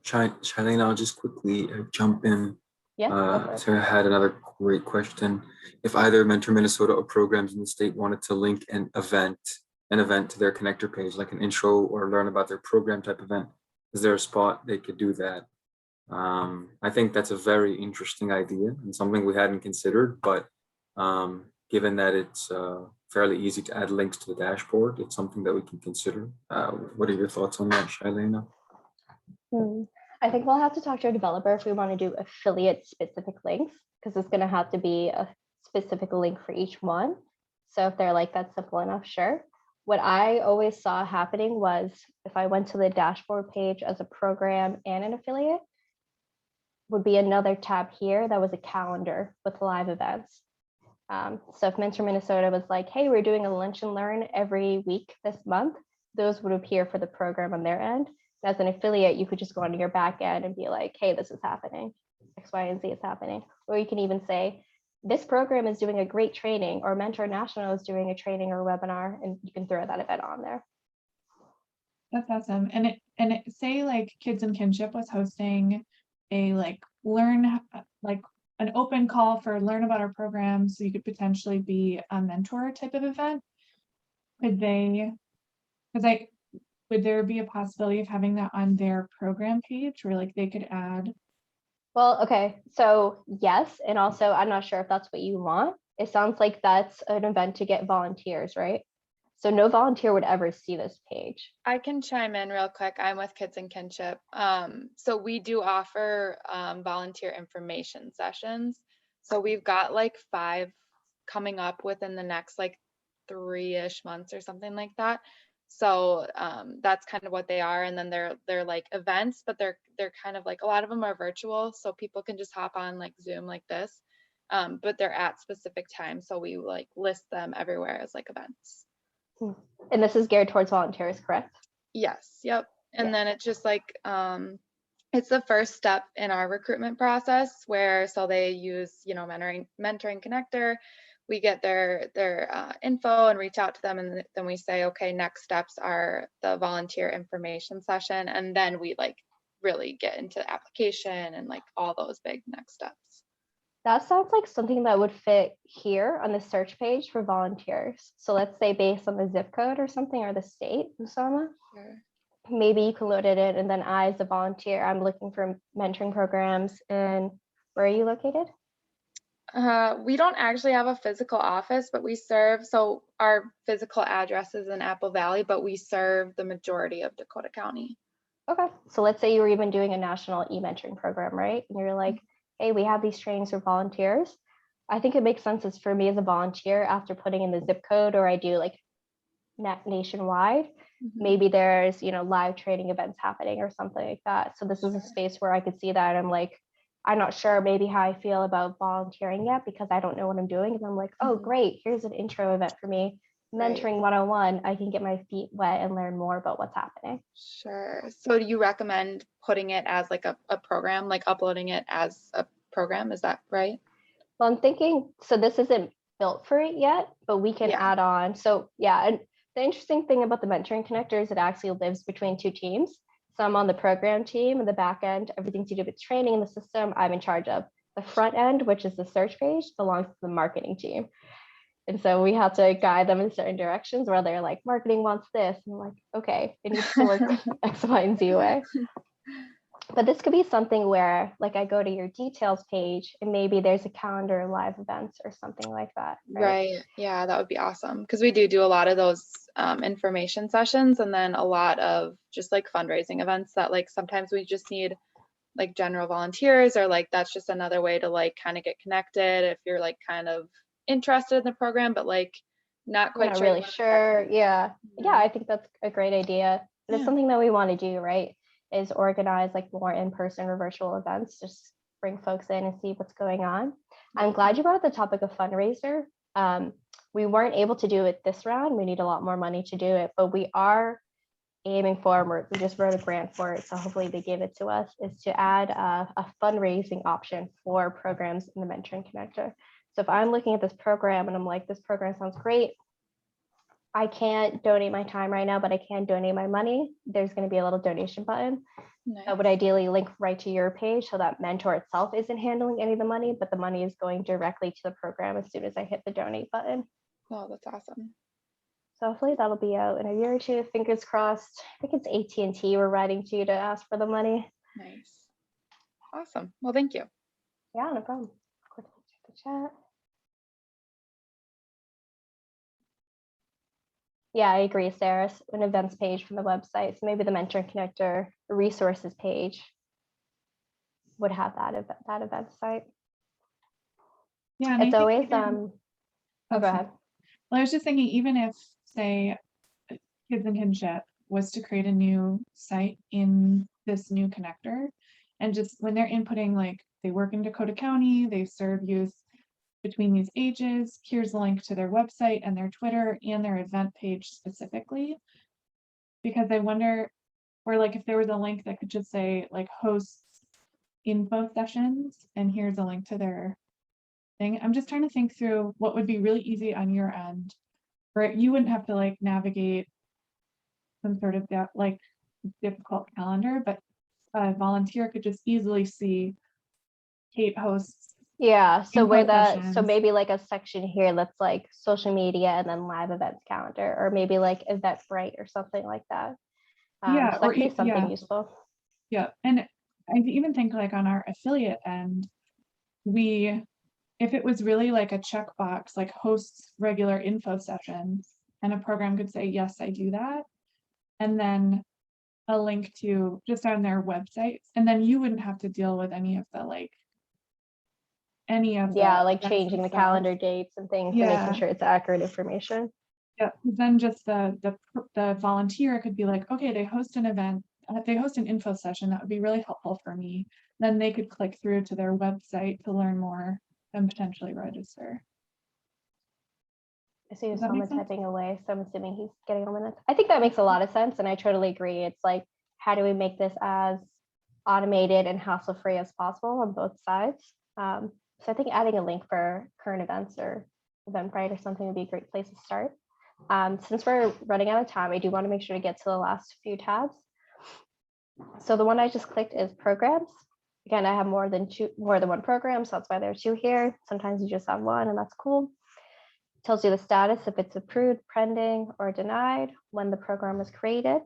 Shylana, I'll just quickly jump in. Yeah. Sarah had another great question. If either Mentor Minnesota or programs in the state wanted to link an event to their connector page, like an intro or learn about their program type event, is there a spot they could do that? I think that's a very interesting idea and something we hadn't considered, but given that it's fairly easy to add links to the dashboard, it's something that we can consider. What are your thoughts on that, Shylana? I think we'll have to talk to our developer if we want to do affiliate specific links, because it's going to have to be a specific link for each one. So if they're like, that's simple enough, sure. What I always saw happening was if I went to the dashboard page as a program and an affiliate, would be another tab here that was a calendar with live events. So if Mentor Minnesota was like, hey, we're doing a lunch and learn every week this month, those would appear for the program on their end. As an affiliate, you could just go onto your back end and be like, hey, this is happening. X, Y, and Z is happening. Or you can even say, this program is doing a great training, or Mentor National is doing a training or webinar, and you can throw that event on there. That's awesome. And it say like Kids in Kinship was hosting a an open call for learn about our program, so you could potentially be a mentor type of event. Would there be a possibility of having that on their program page where like they could add? Well, okay, so yes, and also I'm not sure if that's what you want. It sounds like that's an event to get volunteers, right? So no volunteer would ever see this page. I can chime in real quick. I'm with Kids in Kinship. So we do offer volunteer information sessions. So we've got like 5 coming up within the next like 3-ish months or something like that. So that's kind of what they are. And then they're like events, but they're kind of like, a lot of them are virtual. So people can just hop on like Zoom like this, but they're at specific times. So we like list them everywhere as like events. And this is geared towards volunteers, correct? Yes. Yep. And Yeah. then it's just like, it's the first step in our recruitment process so they use, mentoring connector. we get their info and reach out to them, and then we say, okay, next steps are the volunteer information session, and then we like really get into application and like all those big next steps. That sounds like something that would fit here on the search page for volunteers. So let's say based on the zip code or something, or the state, Oussama, Sure. maybe you can load it in, and then I, as a volunteer, I'm looking for mentoring programs. And where are you located? We don't actually have a physical office, but we serve, so our physical address is in Apple Valley, but we serve the majority of Dakota County. Okay, so let's say you were even doing a national e-mentoring program, right? And you're like, hey, we have these trainings for volunteers. I think it makes sense as for me as a volunteer, after putting in the zip code, or I do like nationwide, maybe there's, you know, live training events happening or something like that. So this is a space where I could see that. I'm like, I'm not sure maybe how I feel about volunteering yet because I don't know what I'm doing. And I'm like, oh, great, here's an intro event for me. Mentoring 101, I can get my feet wet and learn more about what's happening. Sure. So do you recommend putting it as like a program, like uploading it as a program? Is that right? Well, I'm thinking, so this isn't built for it yet, but we can add on. So yeah, and the interesting thing about the mentoring connector is it actually lives between two teams. So I'm on the program team, and the back end, everything to do with training in the system, I'm in charge of. The front end, which is the search page, belongs to the marketing team. And so we have to guide them in certain directions where they're like, marketing wants this. And I'm like, okay, it needs to work X, Y, and Z way. But this could be something where like I go to your details page and maybe there's a calendar of live events or something like that. Right. Yeah, that would be awesome. Because we do a lot of those information sessions, and then a lot of just like fundraising events that like sometimes we just need like general volunteers, or like that's just another way to like kind of get connected if you're like kind of interested in the program, but like not quite Not sure. really sure. Yeah. Yeah, I think that's a great idea. But it's Yeah. something that we want to do, right? Is organize like more in-person or virtual events, just bring folks in and see what's going on. I'm glad you brought up the topic of fundraiser. We weren't able to do it this round. We need a lot more money to do it, but we are aiming for, we just wrote a grant for it, so hopefully they give it to us, is to add a fundraising option for programs in the Mentoring Connector. So if I'm looking at this program and I'm like, this program sounds great, I can't donate my time right now, but I can donate my money. There's going to be a little donation button that would ideally link right to your page, so that mentor itself isn't handling any of the money, but the money is going directly to the program as soon as I hit the donate button. Oh, that's awesome. So hopefully that'll be out in a year or two. Fingers crossed. I think it's AT&T we're writing to to ask for the money. Nice. Awesome. Well, thank you. Yeah, no problem. Quickly check the chat. Yeah, I agree, Sarah. An events page from the website. So maybe the Mentoring Connector resources page would have that event site. Yeah, and It's I think always even- oh, go ahead. Well, I was just thinking, even if, say, Kids in Kinship was to create a new site in this new connector, and just when they're inputting, like they work in Dakota County, they serve youth between these ages, here's a link to their website and their Twitter and their event page specifically. Because I wonder, or like if there was a link that could just say like hosts info sessions, and here's a link to their thing. I'm just trying to think through what would be really easy on your end, where you wouldn't have to like navigate some sort of like difficult calendar, but a volunteer could just easily see Kate hosts. Yeah, so info where that, so sessions. maybe like a section here that's like social media and then live events calendar, or maybe like Eventbrite or something like that. Yeah, so or that could be something yeah. useful. Yeah, and I even think like on our affiliate end, if it was really like a checkbox, like hosts regular info sessions, and a program could say, yes, I do that. And then a link to just on their website. And then you wouldn't have to deal with any of the like, like changing the calendar dates and things and making sure it's accurate information. Yeah, then just the volunteer could be like, okay, they host an event, they host an info session, that would be really helpful for me. Then they could click through to their website to learn more and potentially register. I see Oussama typing away, so I'm assuming he's getting a minute. I think that makes a lot of sense, and I totally agree. It's like, how do we make this as automated and hassle-free as possible on both sides? So I think adding a link for current events or Eventbrite or something would be a great place to start. Since we're running out of time, I do want to make sure to get to the last few tabs. So the one I just clicked is programs. Again, I have more than one program, so that's why there are 2 here. Sometimes you just have one, and that's cool. It tells you the status, if it's approved, pending, or denied, when the program was created.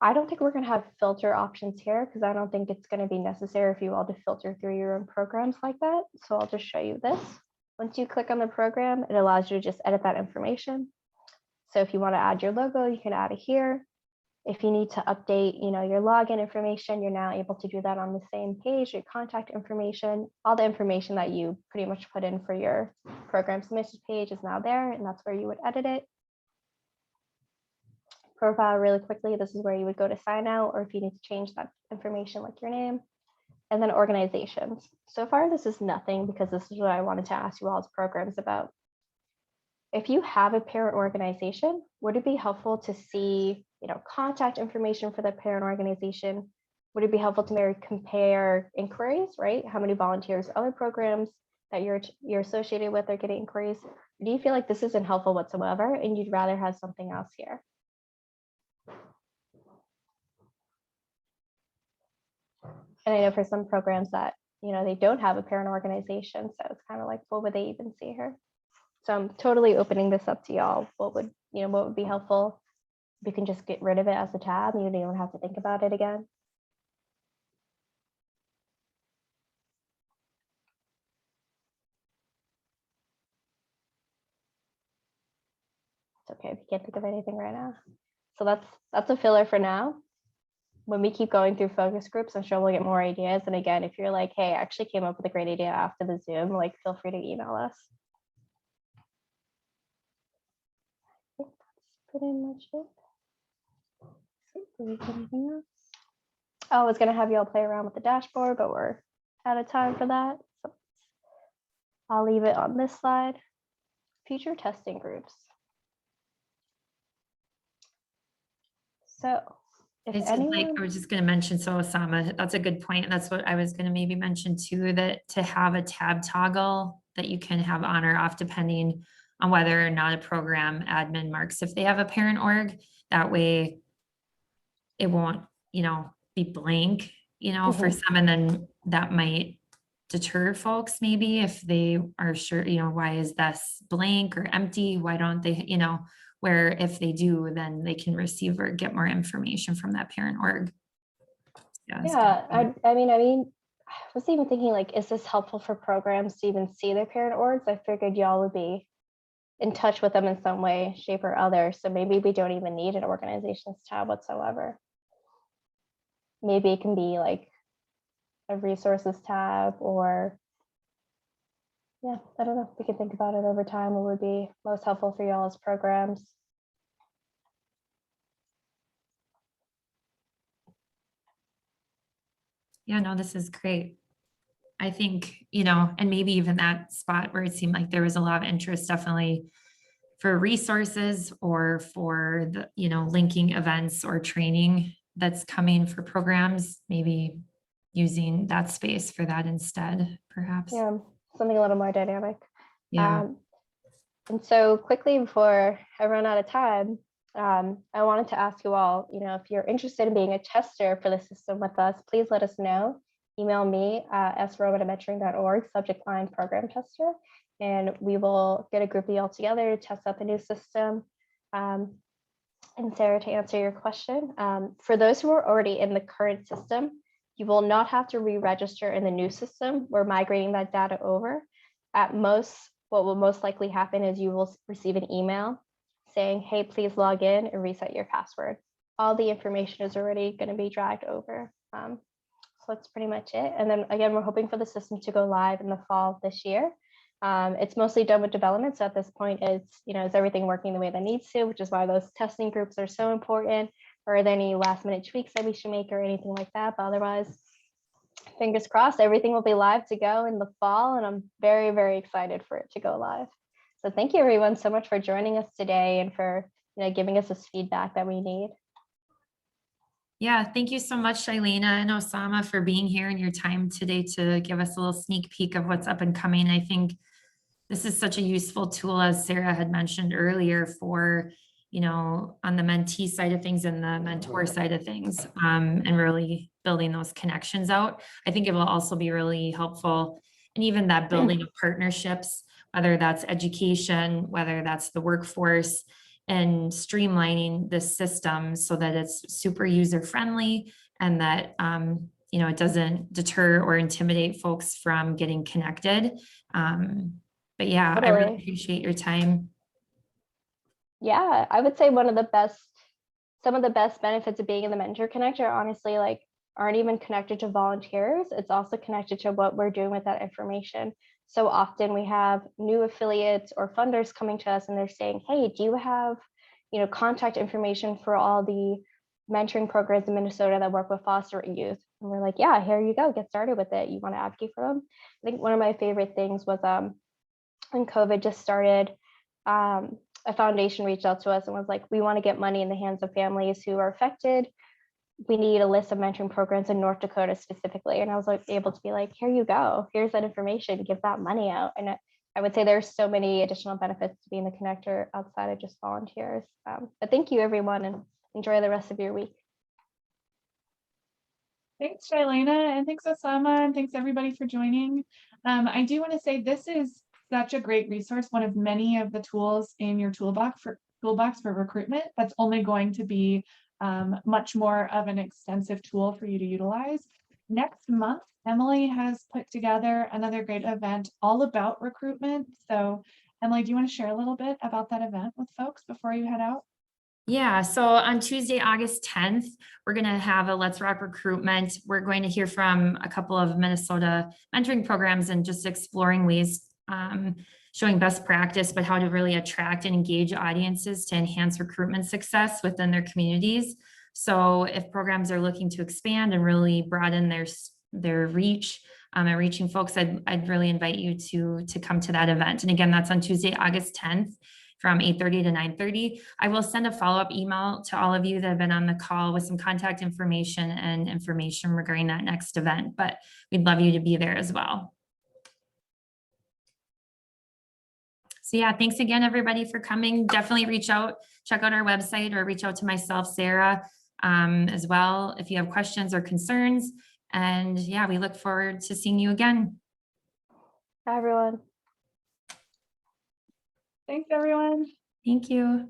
I don't think we're going to have filter options here because I don't think it's going to be necessary for you all to filter through your own programs like that. So I'll just show you this. Once you click on the program, it allows you to just edit that information. So if you want to add your logo, you can add it here. If you need to update, your login information, you're now able to do that on the same page, your contact information, all the information that you pretty much put in for your program submission page is now there, and that's where you would edit it. Profile really quickly, this is where you would go to sign out, or if you need to change that information like your name. And then organizations. So far, this is nothing because this is what I wanted to ask you all's programs about. If you have a parent organization, would it be helpful to see, contact information for the parent organization? Would it be helpful to maybe compare inquiries, right? How many volunteers, other programs that you're associated with are getting inquiries? Or do you feel like this isn't helpful whatsoever and you'd rather have something else here? And I know for some programs that, they don't have a parent organization. So it's kind of like, what would they even see here? So I'm totally opening this up to y'all. What would be helpful? You can just get rid of it as a tab. You don't even have to think about it again. It's okay if you can't think of anything right now. So that's a filler for now. When we keep going through focus groups, I'm sure we'll get more ideas. And again, if you're like, hey, I actually came up with a great idea after the Zoom, like feel free to email us. I think that's pretty much it. Anything else? Oh, I was gonna have you all play around with the dashboard, but we're out of time for that. So I'll leave it on this slide. Future testing groups. So if It's anyone, like, I was just going to mention, so Oussama, that's a good point. That's what I was going to maybe mention too, that to have a tab toggle that you can have on or off depending on whether or not a program admin marks if they have a parent org. That way it won't, be blank, for some, and then that might deter folks maybe if they are sure, why is this blank or empty? Why don't they, where if they do, then they can receive or get more information from that parent org. yeah, I mean, I was even thinking like, is this helpful for programs to even see their parent orgs? I figured y'all would be in touch with them in some way, shape or other. So maybe we don't even need an organizations tab whatsoever. Maybe it can be like a resources tab or yeah, I don't know. We can think about it over time. What would be most helpful for y'all as programs? Yeah, no, this is great. I think, and maybe even that spot where it seemed like there was a lot of interest, definitely for resources or for the, linking events or training that's coming for programs, maybe using that space for that instead, perhaps. Yeah, something a little more dynamic. Yeah. And so quickly before I run out of time, I wanted to ask you all, if you're interested in being a tester for the system with us, please let us know. Email me sroman@mentoring.org, subject line program tester, and we will get a group of y'all together to test out the new system. And Sarah, to answer your question, for those who are already in the current system, you will not have to re-register in the new system. We're migrating that data over. At most, what will most likely happen is you will receive an email saying, hey, please log in and reset your password. All the information is already going to be dragged over. So that's pretty much it. And then again, we're hoping for the system to go live in the fall of this year. It's mostly done with development. So at this point, it's, is everything working the way that needs to, which is why those testing groups are so important. Or are there any last minute tweaks that we should make or anything like that? But otherwise, fingers crossed, everything will be live to go in the fall. And I'm very, very excited for it to go live. So thank you everyone so much for joining us today and for giving us this feedback that we need. Yeah, thank you so much, Shylana and Oussama, for being here and your time today to give us a little sneak peek of what's up and coming. I think this is such a useful tool, as Sarah had mentioned earlier, for, you know, on the mentee side of things and the mentor side of things, and really building those connections out. I think it will also be really helpful, and even that building of partnerships, whether that's education, whether that's the workforce, and streamlining the system so that it's super user friendly, and that you know, it doesn't deter or intimidate folks from getting connected. But yeah, I really Totally. appreciate your time. Yeah, I would say some of the best benefits of being in the Mentor Connector, honestly, like aren't even connected to volunteers. It's also connected to what we're doing with that information. So often we have new affiliates or funders coming to us and they're saying, hey, do you have, you know, contact information for all the mentoring programs in Minnesota that work with foster youth? And we're like, yeah, here you go, get started with it. You want to advocate for them? I think one of my favorite things was when COVID just started, a foundation reached out to us and was like, we want to get money in the hands of families who are affected. We need a list of mentoring programs in North Dakota specifically. And I was like able to be like, here you go, here's that information, give that money out. And I would say there's so many additional benefits to being the connector outside of just volunteers. But thank you everyone, and enjoy the rest of your week. Thanks, Shylana, and thanks, Oussama, and thanks everybody for joining. I do want to say this is such a great resource, one of many of the tools in your toolbox for recruitment that's only going to be much more of an extensive tool for you to utilize. Next month, Emily has put together another great event all about recruitment. So Emily, do you want to share a little bit about that event with folks before you head out? Yeah, so on Tuesday, August 10th, we're going to have a Let's Rock Recruitment. We're going to hear from a couple of Minnesota mentoring programs and just exploring ways, showing best practice, but how to really attract and engage audiences to enhance recruitment success within their communities. So if programs are looking to expand and really broaden their reach and reaching folks, I'd really invite you to come to that event. And again, that's on Tuesday, August 10th. From 8:30 to 9:30. I will send a follow-up email to all of you that have been on the call with some contact information and information regarding that next event, but we'd love you to be there as well. So yeah, thanks again, everybody, for coming. Definitely reach out, check out our website, or reach out to myself, Sarah, as well, if you have questions or concerns. And yeah, we look forward to seeing you again. Bye, everyone. Thanks, everyone. Thank you.